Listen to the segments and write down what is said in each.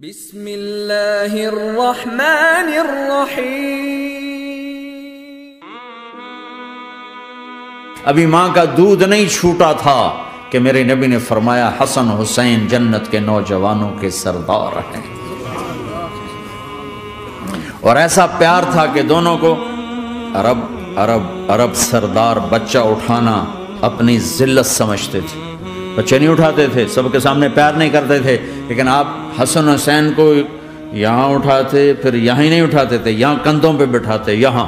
بسم اللہ الرحمن الرحیم۔ ابھی ماں کا دودھ نہیں چھوٹا تھا کہ میرے نبی نے فرمایا حسن حسین جنت کے نوجوانوں کے سردار ہیں، اور ایسا پیار تھا کہ دونوں کو عرب سردار بچہ اٹھانا اپنی ذلت سمجھتے تھے، بچے نہیں اٹھاتے تھے، سب کے سامنے پیار نہیں کرتے تھے، لیکن آپ حسن حسین کو یہاں اٹھاتے، پھر یہاں ہی نہیں اٹھاتے تھے، یہاں کندھوں پہ بٹھاتے، یہاں۔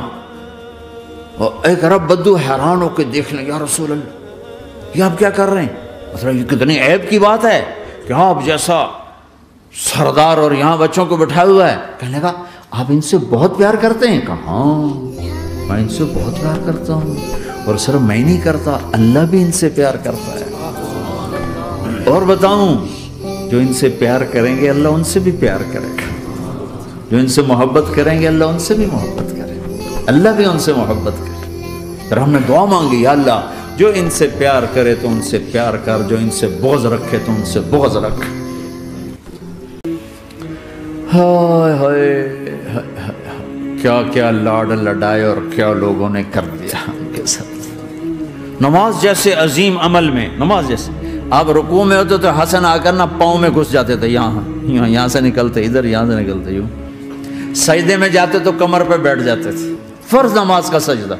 اور ایک عرب بدو حیران ہو کے دیکھ لیں، یا رسول اللہ یہ آپ کیا کر رہے ہیں؟ مطلب یہ کتنی عیب کی بات ہے کہ آپ جیسا سردار اور یہاں بچوں کو بٹھایا ہوا ہے۔ کہنے لگا آپ ان سے بہت پیار کرتے ہیں؟ کہا ہاں میں ان سے بہت پیار کرتا ہوں، اور صرف میں نہیں کرتا، اللہ بھی ان سے پیار کرتا ہے۔ اور بتاؤں، جو ان سے پیار کریں گے اللہ ان سے بھی پیار کرے گا، جو ان سے محبت کریں گے اللہ ان سے بھی محبت کرے گا، اللہ بھی ان سے محبت کرے۔ پھر ہم نے دعا مانگی، یا اللہ جو ان سے پیار کرے تو ان سے پیار کر، جو ان سے بغض رکھے تو ان سے بغض رکھ۔ ہائے ہائے کیا کیا لاڈ لڈائے اور کیا لوگوں نے کر دیا ان کے ساتھ۔ نماز جیسے عظیم عمل میں، نماز جیسے آپ رکوع میں ہوتے تو حسن آ کر نہ پاؤں میں گھس جاتے تھے، یہاں سے نکلتے ادھر، یہاں سے نکلتے یوں۔ سجدے میں جاتے تو کمر پہ بیٹھ جاتے تھے، فرض نماز کا سجدہ۔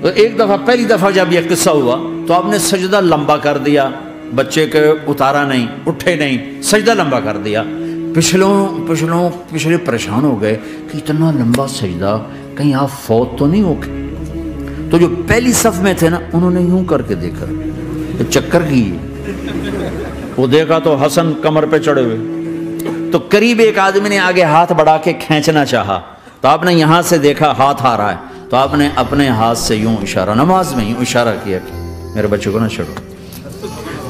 تو ایک دفعہ، پہلی دفعہ جب یہ قصہ ہوا تو آپ نے سجدہ لمبا کر دیا، بچے کے اتارا نہیں، اٹھے نہیں، سجدہ لمبا کر دیا۔ پچھلے پریشان ہو گئے کہ اتنا لمبا سجدہ کہیں آپ فوت تو نہیں ہو گئے۔ تو جو پہلی صف میں تھے نا انہوں نے یوں کر کے دیکھا، چکر کی، وہ دیکھا تو حسن کمر پہ چڑھے ہوئے۔ تو قریب ایک آدمی نے آگے ہاتھ بڑھا کے کھینچنا چاہا، تو آپ نے یہاں سے دیکھا ہاتھ آ رہا ہے، تو آپ نے اپنے ہاتھ سے یوں اشارہ، نماز میں یوں اشارہ کیا کہ میرے بچے کو نہ چھوڑو۔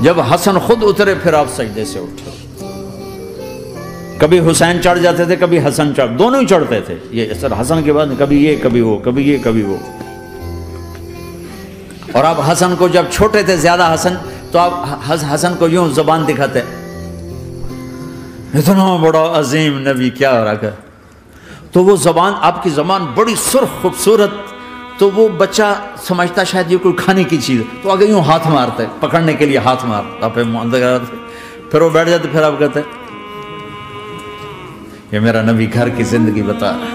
جب حسن خود اترے پھر آپ سجدے سے اٹھے۔ کبھی حسین چڑھ جاتے تھے، کبھی حسن دونوں ہی چڑھتے تھے، یہ سر حسن کے بعد کبھی یہ کبھی وہ، کبھی یہ کبھی وہ۔ اور آپ حسن کو جب چھوٹے تھے زیادہ حسن، تو آپ حسن کو یوں زبان دکھاتے، اتنا بڑا عظیم نبی کیا ہو رہا ہے، تو وہ زبان، آپ کی زبان بڑی سرخ خوبصورت، تو وہ بچہ سمجھتا شاید یہ کوئی کھانے کی چیز ہے، تو آگے یوں ہاتھ مارتا ہے، پکڑنے کے لیے ہاتھ مارتا، پھر وہ بیٹھ جاتے، پھر آپ کہتے یہ میرا نبی گھر کی زندگی بتا رہا ہے۔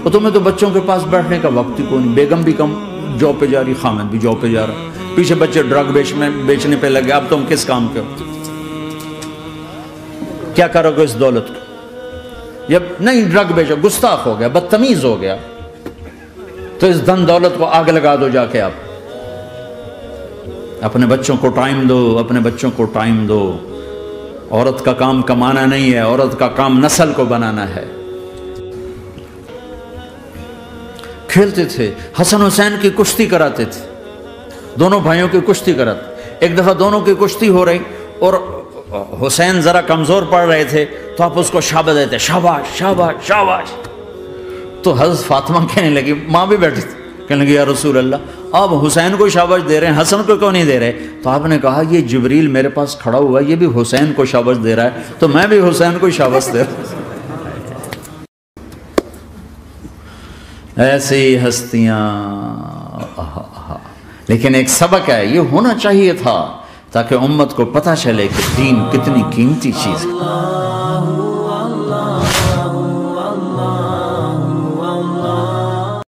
اور تمہیں تو بچوں کے پاس بیٹھنے کا وقت ہی کوئی نہیں، بیگم بھی کم جاب پہ جا رہی، خامد بھی جاب پہ جا رہا، پیچھے بچے ڈرگ بیچنے پہ لگے، اب تم کس کام کے ہو؟ کیا کرو گے اس دولت کو؟ جب نہیں ڈرگ بیچو، گستاخ ہو گیا، بدتمیز ہو گیا، تو اس دن دولت کو آگ لگا دو جا کے۔ آپ اپنے بچوں کو ٹائم دو، اپنے بچوں کو ٹائم دو۔ عورت کا کام کمانا نہیں ہے، عورت کا کام نسل کو بنانا ہے۔ کھیلتے تھے، حسن حسین کی کشتی کراتے تھے، دونوں بھائیوں کی کشتی کراتے۔ ایک دفعہ دونوں کی کشتی ہو رہی اور حسین ذرا کمزور پڑ رہے تھے، تو آپ اس کو شاباش دیتے، شاباش شاباش شاباش۔ تو حضرت فاطمہ کہنے لگی، ماں بھی بیٹھی تھی، کہنے لگی یا رسول اللہ آپ حسین کو شاباش دے رہے ہیں، حسن کو کیوں نہیں دے رہے؟ تو آپ نے کہا یہ جبریل میرے پاس کھڑا ہوا ہے، یہ بھی حسین کو شاباش دے رہا ہے، تو میں بھی حسین کو شاباش دے رہا ہوں۔ ایسی ہستیاں، لیکن ایک سبق ہے، یہ ہونا چاہیے تھا تاکہ امت کو پتہ چلے کہ دین کتنی قیمتی چیز ہے۔